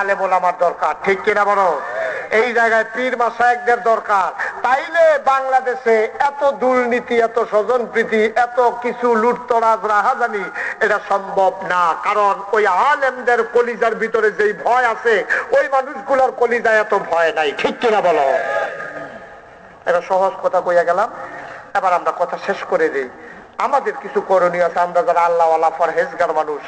আলেম ওলামার দরকার, ঠিক কিনা বলো? এই জায়গায় পীর মাশায়েখদের দরকার। তাইলে বাংলাদেশে এত দুর্নীতি, এত স্বজনপ্রীতি, এত কিছু লুটতরাজ রাহাজানি এটা সম্ভব না। কারণ ওই আলেমদের কলিজার ভিতরে যেই ভয় আছে, ওই মানুষগুলোর কলিজায় এত ভয় নাই, ঠিক কিনা বলো? এটা সহজ কথা কইয়া গেলাম। এবার আমরা কথা শেষ করে দিই। আমাদের কিছু করণীয় আছে। আমরা যারা আল্লাহওয়ালা পরহেজগার মানুষ,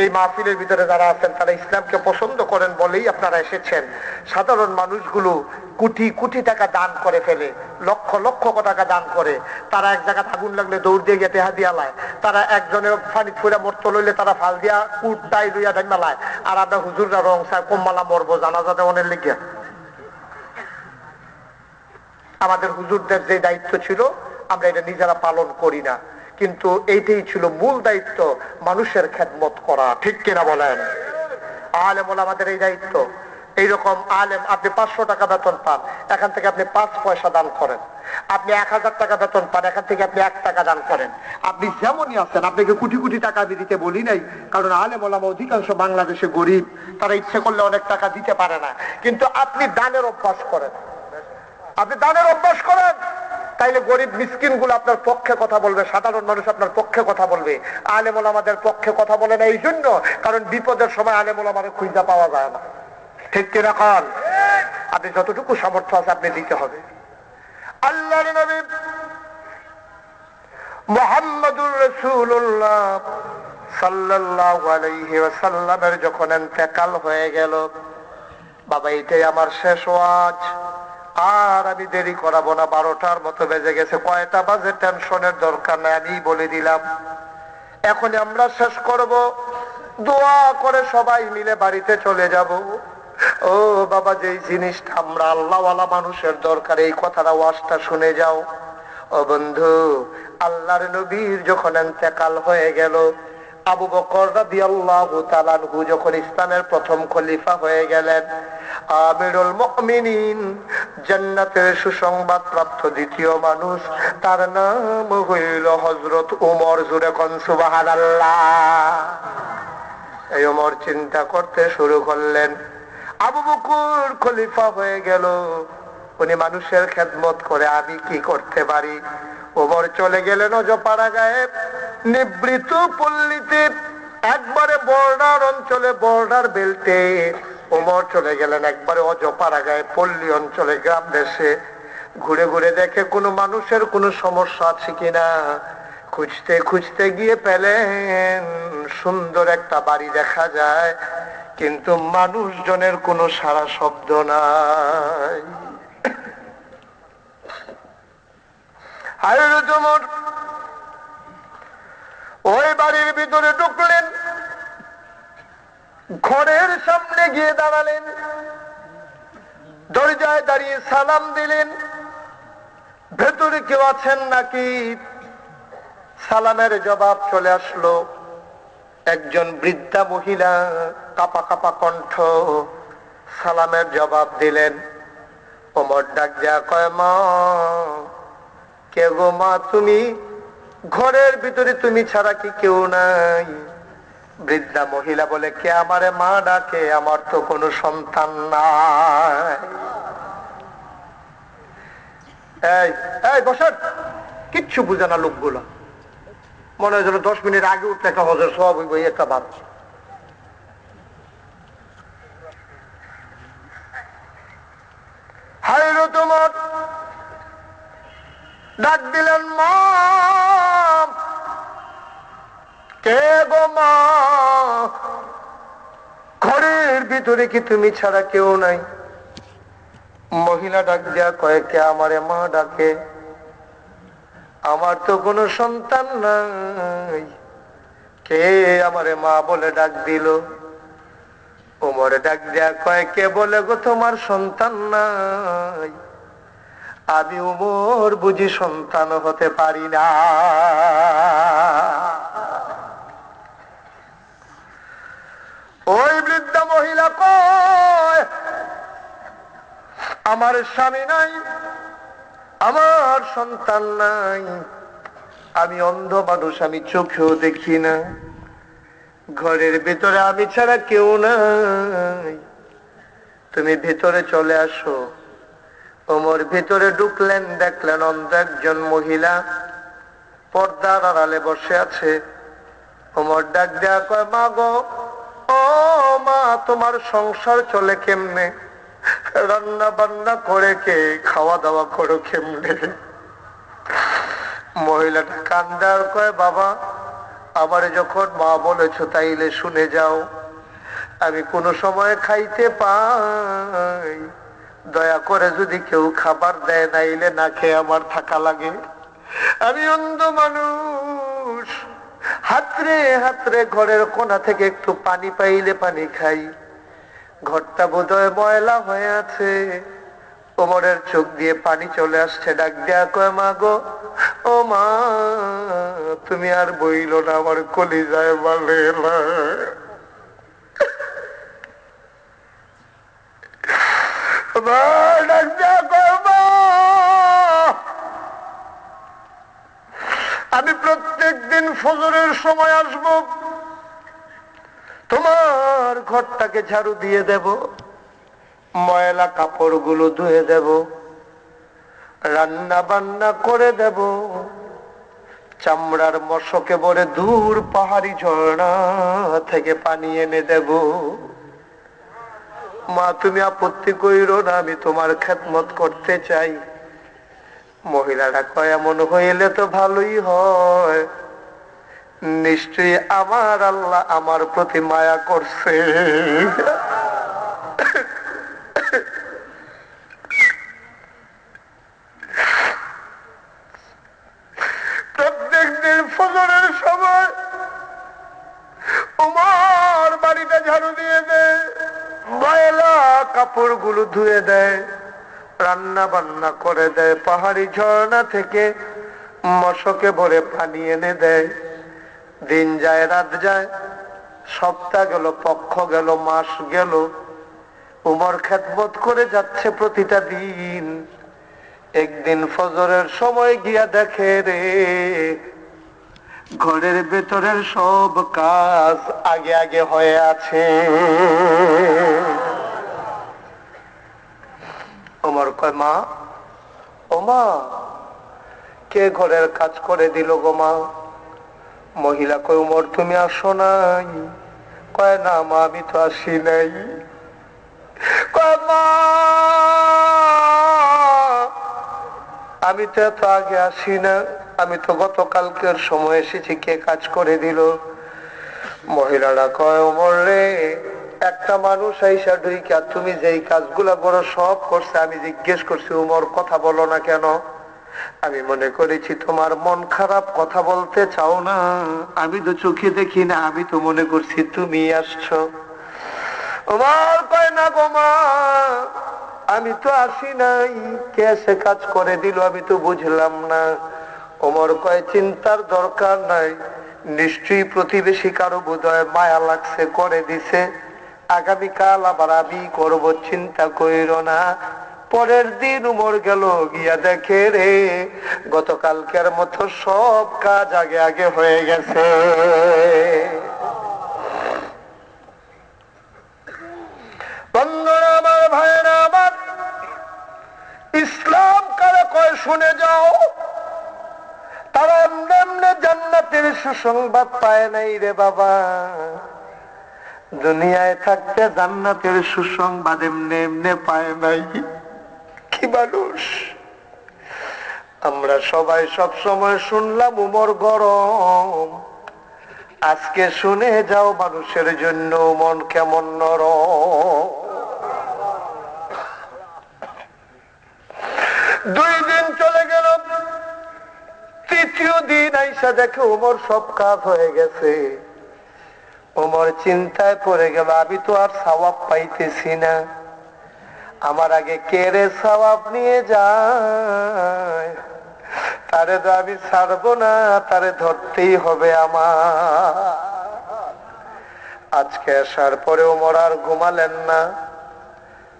এই মাহফিলের ভিতরে যারা আছেন, তারা ইসলামকে পছন্দ করেন বলেই আপনারা এসেছেন। সাধারণ মানুষগুলো কোটি কোটি টাকা দান করে ফেলে, লক্ষ লক্ষ টাকা দান করে। তারা এক জায়গায় আগুন লাগলে দৌড় দিয়ে গিয়ে টেহা দিয়া লায়। তারা একজনের ফানি ফুরা মরত লইলে তারা ফাল দিয়া কুটটাই লইয়া ডাইমালায়। আর আমরা হুজুররা রং চায় কম্মালা মরবো জানাজা দেওয়ানের লেগিয়া। আমাদের হুজুরদের যে দায়িত্ব ছিল আমরা এটা নিজেরা পালন করি না, কিন্তু এইটাই ছিল মূল দায়িত্ব, মানুষের খেদমত করা, ঠিক কিনা বলেন? আলেম হলো আমাদের এই দায়িত্ব। এইরকম আলেম, আপনি 500 টাকা বেতন পান, এখান থেকে আপনি 5 পয়সা দান করেন। আপনি 1000 টাকা বেতন পান, এখান থেকে আপনি 1 টাকা দান করেন। আপনি যেমনই আছেন, আপনাকে কোটি কোটি টাকা আমি দিতে বলি নাই, কারণ আলেম ওলামা অধিকাংশ বাংলাদেশে গরিব, তারা ইচ্ছে করলে অনেক টাকা দিতে পারে না। কিন্তু আপনি দানের অভ্যাস করেন, আপনি দানের অভ্যাস করেন, তাইলে গরিব মিসকিন গুলো আপনার পক্ষে কথা বলবে, সাধারণ মানুষ আপনার পক্ষে কথা বলবে। আলেম ওলামাদের পক্ষে কথা বলে না এই জন্য, কারণ বিপদের সময় আলেম ওলামাদের খুঁজে পাওয়া যায় না, ঠিক কিনা? কারণ আপনি যতটুকু সামর্থ্য আছে আপনি দিতে হবে। আল্লাহর নবী মুহাম্মদুর রাসূলুল্লাহ সাল্লাল্লাহু আলাইহি ওয়াসাল্লামের যখন ইন্তেকাল হয়ে গেল, বাবা এটাই আমার শেষ ওয়াজ, আর আমি দেরি করাবো না। 12টার মতো বেজে গেছে, কয়টা বাজে টেনশনের দরকার নাই, আমি বলে দিলাম। এখন আমরা শেষ করব, দোয়া করে সবাই মিলে বাড়িতে চলে যাব। ও বাবা, যেই জিনিসটা আমরা আল্লাহওয়ালা মানুষের দরকার, এই কথাটা ওয়াজটা শুনে যাও। ও বন্ধু, আল্লাহর নবীর যখন ইন্তেকাল হয়ে গেল, আবু বকর রাদিয়াল্লাহু তাআলা আনহু যখন ইসলামের প্রথম খলিফা হয়ে গেলেন, আমিরুল মুমিনিন, জান্নাতের সুসংবাদ প্রাপ্ত দ্বিতীয় মানুষ, তার নাম হইল হযরত ওমর। জোরে কোন সুবহানাল্লাহ। এই ওমর চিন্তা করতে শুরু করলেন, আবু বকর খলিফা হয়ে গেল, উনি মানুষের খেদমত করে, আমি কি করতে পারি? ওমর চলে গেলেন অজপাড়া গায়ে, নিবৃত পল্লীতে, একবারে বর্ডার অঞ্চলে, বর্ডার বেল্টে। ওমর চলে গেলেন একবারে অজপাড়া গায়ে, পল্লী অঞ্চলে, গ্রাম দেশে। ঘুরে ঘুরে দেখে কোনো মানুষের কোনো সমস্যা আছে কিনা। খুঁজতে খুঁজতে গিয়ে পেলেন সুন্দর একটা বাড়ি দেখা যায়, কিন্তু মানুষজনের কোনো সারা শব্দ নাই। ওই বাড়ির ভিতরে ঢুকলেন, ঘরের সামনে গিয়ে দাঁড়ালেন, দরজায় দাঁড়িয়ে সালাম দিলেন, ভেতরে কেউ আছেন নাকি? সালামের জবাব চলে আসলো। একজন বৃদ্ধা মহিলা কাপা কাপা কণ্ঠ সালামের জবাব দিলেন। ওমর ডাক যা কয়, মা, কে গো মা তুমি? ঘরের ভিতরে তুমি ছাড়া কি কেউ নাই? বৃদ্ধা মহিলা বলে, কে আমারে মা ডাকে? আমার তো কোনো সন্তান নাই। এই এই বসেন, কিচ্ছু বুঝে না লোকগুলো, মনে হয় যেন 10 মিনিট আগে উঠলে একটা হজের সব হইব, একটা ভাব। হায়রো তোমার ডাক দিলেন, মা, কে গো মা? ঘরের ভিতরে কি তুমি ছাড়া কেউ নাই? মহিলা ডাক দিয়া কয়, কে আমারে মা ডাকে? আমার তো কোনো সন্তান নাই, কে আমারে মা বলে ডাক দিল? ওমরে ডাক দিয়া কয়, কে বলে গো তোমার সন্তান নাই? আমি ওমর বুঝি সন্তান হতে পারি না? ওই বৃদ্ধা মহিলা কয়, আমার স্বামী নাই, আমার সন্তান নাই, আমি অন্ধ মানুষ, আমি চোখেও দেখি না, ঘরের ভিতরে আমি ছাড়া কেউ নাই, তুমি ভিতরে চলে আসো। ওমর ভিতরে ঢুকলেন, দেখলেন অন্ধ একজন মহিলা পর্দার আড়ালে বসে আছে। ওমর ডাক দেয়া কয়, মা গো, ও মা, তোমার সংসার চলে কেমনে? রান্না বান্না করে কে? খাওয়া দাওয়া করো কেমনে? মহিলাটা কান্দা আর কয়, বাবা, আমার যখন মা বলেছ তাইলে শুনে যাও। আমি কোনো সময় খাইতে পাই, দয়া করে যদি কেউ খাবার দেয়, নাইলে না খেয়ে আমার থাকা লাগে। আমি অন্ধ মানুষ, হাতরে হাতরে ঘরের কোণা থেকে একটু পানি পাইলে পানি খাই। ঘরটা বোধহয় ময়লা হয়ে আছে। ওমরের চোখ দিয়ে পানি চলে আসছে। ডাক দেয়া কয়, মা গো, ও মা, তুমি আর বইল না, আমার কলিজায় বলে না। ডাক দেয়া কয়, মা, আমি প্রত্যেক দিন ফজরের সময় আসব, তোমার ঘরটাকে ঝাড়ু দিয়ে দেব, ময়লা কাপড়গুলো ধুয়ে দেব, রান্না বান্না করে দেব, চামড়ার মশকে ভরে দূর পাহাড়ি ঝর্ণা থেকে পানি এনে দেব। মা, তুমি আপত্তি কইরো না, আমি তোমার খেদমত করতে চাই। মহিলারা কয়, এমন হইলে তো ভালোই হয়, নিশ্চয়ই আমার আল্লাহ আমার প্রতি মায়া করছে। প্রত্যেক দিন ফজরের সময় ওমর বাড়িটা ঝাড়ু দিয়ে দেয়, ময়লা কাপড়গুলো ধুয়ে দেয়, রান্না বান্না করে দেয়, পাহাড়ি ঝর্ণা থেকে মশকে ভরে পানি এনে দেয়। দিন যায়, রাত যায়, সপ্তাহ গেল, পক্ষ গেল, মাস গেল, উমর খেদমত করে যাচ্ছে প্রতিটা দিন। একদিন ফজরের সময় গিয়া দেখে রে, ঘরের ভেতরের সব কাজ আগে আগে হয়ে আছে। ওমর কয়, মা, ও মা, কে ঘরের কাজ করে দিল গো মা? মহিলা কয়, উমর তুমি আসো নাই? কয়, না মা, আমি তো আসি নাই। কয়, মা, আমি তো এত আগে আসি না, আমি তো গতকালকের সময় এসেছি, কে কাজ করে দিল? মহিলারা কয়, ওমর রে, একটা মানুষ আইসা ঢুইকা তুমি যেই কাজগুলা করো সব করছে। আমি জিজ্ঞেস করছি, উমর কথা বলো না কেন? আমি মনে করেছি তোমার মন খারাপ, কথা বলতে চাও না। আমি তো চোখে দেখি না, আমি তো মনে করছি তুমি আসছো। উমর কয়, না গো মা, আমি তো আসি নাই, কে সে কাজ করে দিল আমি তো বুঝলাম না। ওমর কয়, চিন্তার দরকার নাই, নিশ্চয়ই প্রতিবেশী কারো বোধহয় মায়া লাগছে, করে দিছে। আগামীকাল আবার আমি করব, চিন্তা কইরো না। পরের দিন উমর গেল, গিয়া দেখে রে, গতকালকের মতো সব কাজ আগে আগে হয়ে গেছে। বন্ধুরা আমার, ভাইরা আমার, ইসলাম কারে কয় শুনে যাও। তারা এমনি এমনি জান্নাতের সুসংবাদ পায় নাই রে বাবা। দুনিয়ায় থাকতে জান্নাতের সুসংবাদ এমনি এমনি পায় নাই। কি মানুষ আমরা সবাই, সব সময় শুনলাম উমর গরম, আজকে শুনে যাও মানুষের জন্য মন কেমন নরম। 2 দিন চলে গেল, তৃতীয় দিন আইসা দেখে উমর সব কাজ হয়ে গেছে। উমর চিন্তায় পড়ে গেল, আমি তো আর সওয়াব পাইতেছি না, আমার আগে কে রে সওয়াব নিয়ে যায়? তারে তো আমি ছাড়বো না, তারে ধরতেই হবে আমার। আজকে আসার পরে উমর আর ঘুমালেন না,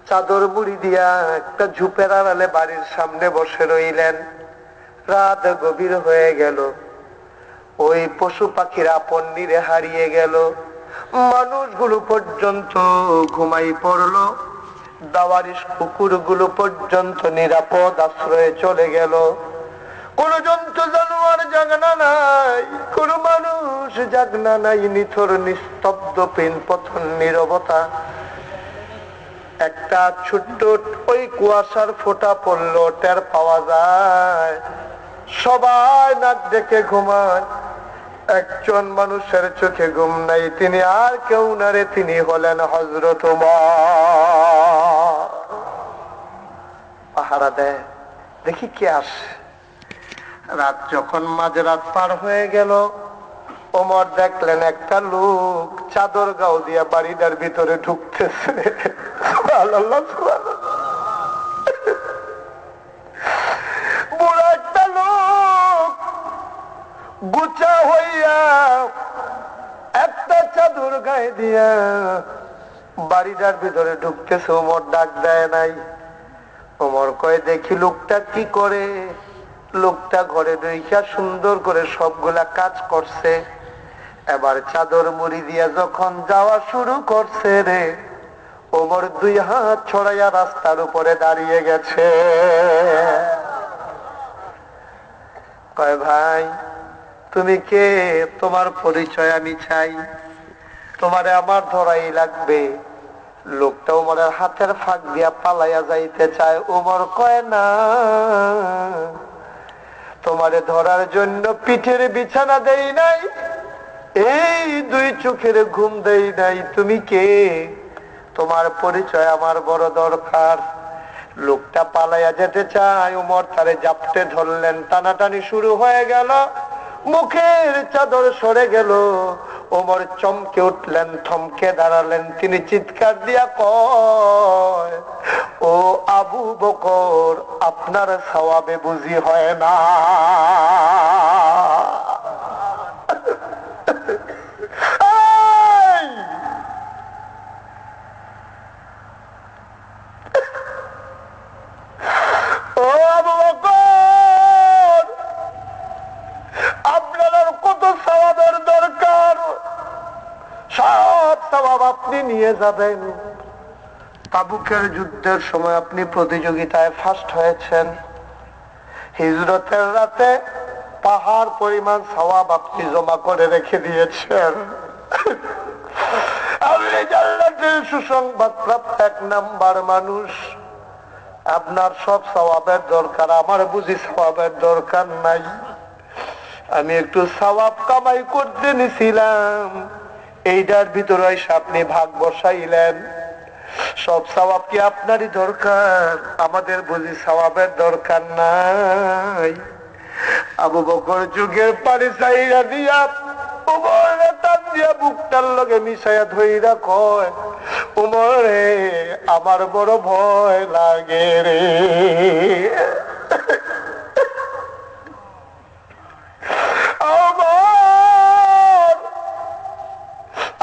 চাদর মুড়ি দিয়া একটা ঝুপের আড়ালে বাড়ির সামনে বসে রইলেন। রাত গভীর হয়ে গেল, ওই পশু পাখিরা আপন নিরে হারিয়ে গেল, মানুষগুলো পর্যন্ত ঘুমাই পড়লো। দাওয়ারিশ কুকুরগুলো পর্যন্ত নিরাপদ আশ্রয়ে চলে গেল। কোন জন্তু জানোয়ার জাগনা নাই, কোন মানুষ জাগনা নাই, নিথর নিস্তব্ধ পিনপথন নীরবতা। একটা ছোট্ট ওই কুয়াশার ফোঁটা পড়লো, টের পাওয়া যায় সবাই নাক ডেকে ঘুমায়, একজন মানুষের চোখে ঘুম নাই, তিনি আর কেউ না রে, তিনি হলেন হযরত ওমর। পাহারা দেয়, দেখি কে আসে। রাত যখন মাঝরাত পার হয়ে গেল, ওমর দেখলেন একটা লোক চাদর গাও দিয়া বাড়িটার ভিতরে ঢুকতেছে। সুবহানাল্লাহ, সুবহানাল্লাহ। বুড়া একটা লোক গুছা হইয়া একটা চাদর গায়ে দিয়া বাড়িটার ভিতরে ঢুকতেছে। ওমর ডাক দেয় নাই। ওমর কয়, দেখি লোকটা কি করে। লোকটা ঘরে ঢুইকা সুন্দর করে সবগুলা কাজ করছে। এবার চাদর মুড়ি দিয়া যখন যাওয়া শুরু করছে রে, ওমর দুই হাত ছড়াইয়া রাস্তার উপরে দাঁড়িয়ে গেছে। কয়, ভাই তুমি কে? তোমার পরিচয় আমি চাই, তোমারে আমার ধরাই লাগবে। লোকটা ওমরের হাতের ফাঁক দিয়া পালাইয়া যাইতে চায়। ওমর কয়, না, তোমারে ধরার জন্য পিঠের বিছানা দেই নাই, এই দুই চোখের ঘুম দেই নাই। তুমি কে? তোমার পরিচয় আমার বড় দরকার। লোকটা পালাইয়া যেতে চায়, ওমর তারে জাপটে ধরলেন, টানাটানি শুরু হয়ে গেল, মুখের চাদর সরে গেল। ওমর চমকে উঠলেন, থমকে দাঁড়ালেন। তিনি চিৎকার দিয়া কয়, ও আবু বকর, আপনার সওয়াবে বুঝি হয় না? ও আবু বকর, আপনার আর কত সওয়াবের দরকার? সব সওয়াব আপনি নিয়ে যাবেন। তাবুকের যুদ্ধের সময় আপনি প্রতিযোগিতায় ফার্স্ট হয়েছেন। হিজরতের রাতে পাহাড় পরিমাণ সওয়াব আপনি জমা করে রেখে দিয়েছেন। আপনি জান্নাতের সুসংবাদ প্রাপ্ত এক নাম্বার মানুষ। আপনার সব সওয়াবের দরকার, আমার বুঝি সওয়াবের দরকার নাই। আমি একটু সওয়াব কামাই করতে নিছিলাম, এইটার ভিতরে এসে আপনি ভাগ বসাইলেন। সব সওয়াব কি আপনারই দরকার? আমাদের বুঝি সওয়াবের দরকার নাই? আবু বকর যুগের পানি চাইরা দিয়া ওমরে টান দিয়া বুকটার লগে মিশাইয়া ধইরা কয়, ওমরে আমার বড় ভয় লাগে রে।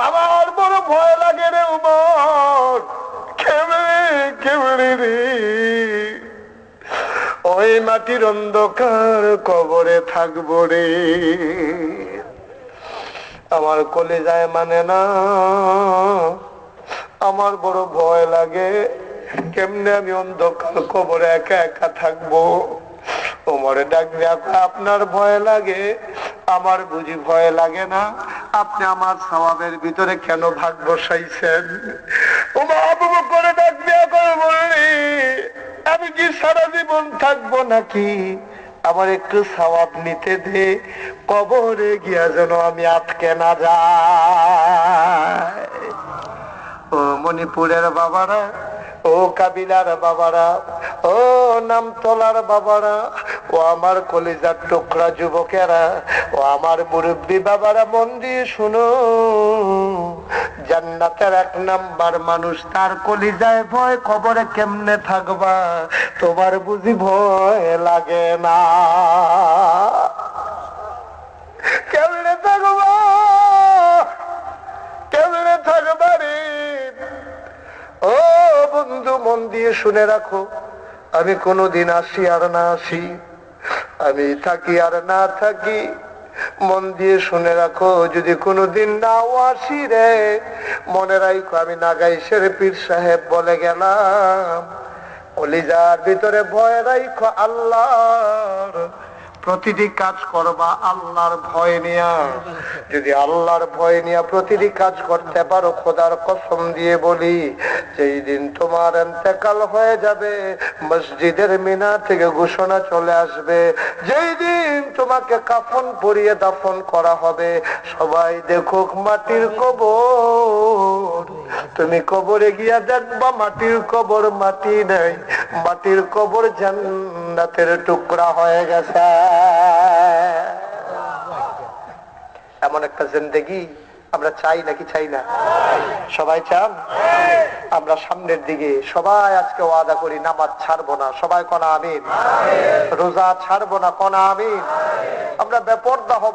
আমার বড় ভয় লাগে রে ওমর। কেমনে কেমনে রে, ওই মাটির অন্ধকার কবরে থাকবো রে। আমার কলিজায় মানে না, আমার বড় ভয় লাগে। কেমনে আমি অন্ধকার কবরে একা একা থাকবো? ওমরে ডাক দিয়া, আপনার ভয় লাগে, আমার বুঝি ভয় লাগে না? আপনি আমার সওয়াবের ভিতরে কেন ভাগ বসাইছেন? ওমর আবু বকর ডাক দিয়া করে বললি, আমি কি সারা জীবন থাকবো নাকি? আমার একটু সওয়াব নিতে দে, কবরে গিয়া যেন আমি আটকে না যাই। ও মণিপুরের বাবারা, ও কাবিলার বাবারা, ও নামতলার বাবারা, ও আমার কলিজার টুকরা যুবকেরা, ও আমার মুরব্বী বাবারা, মন দিয়ে শুনো। জান্নাতের এক নাম্বার মানুষ, তার কলিজায় ভয়, কবরে কেমনে থাকবা? তোমার বুঝি ভয় লাগে না? কেমনে থাকবা? কেমনে থাকবা রে? ও বন্ধু, মন দিয়ে শুনে রাখো, আমি কোনোদিন আসি আর না আসি, আমি থাকি আর না থাকি, মন দিয়ে শুনে রাখো, যদি কোনোদিন নাও আসি রে, মনে রাখো আমি নাগাইশের পীর সাহেব বলে গেলাম, কলিজার ভিতরে ভয় রাখো আল্লাহর, প্রতিটি কাজ করবা আল্লাহর ভয় নিয়া। যদি আল্লাহর ভয় নিয়া প্রতিটি কাজ করতে পারো, খোদার কসম দিয়ে বলি, যেই দিন তোমার ইন্তেকাল হয়ে যাবে, মসজিদের মিনার থেকে ঘোষণা চলে আসবে, যেই দিন তোমাকে কাফন পরিয়ে দাফন করা হবে, সবাই দেখুক মাটির কবর, তুমি কবরে গিয়া দেখবা মাটির কবর মাটি নাই, মাটির কবর জান্নাতের টুকরা হয়ে গেছে। এমন একটা জিন্দেগি আমরা চাই নাকি চাই না? সবাই চান? আমরা সামনের দিকে সবাই আজকে ওয়াদা করি, নামাজ ছাড়বো না। সবাই কোনা আমিন। রোজা ছাড়বো না, কোনা আমিন। আমরা বেপরদা হব।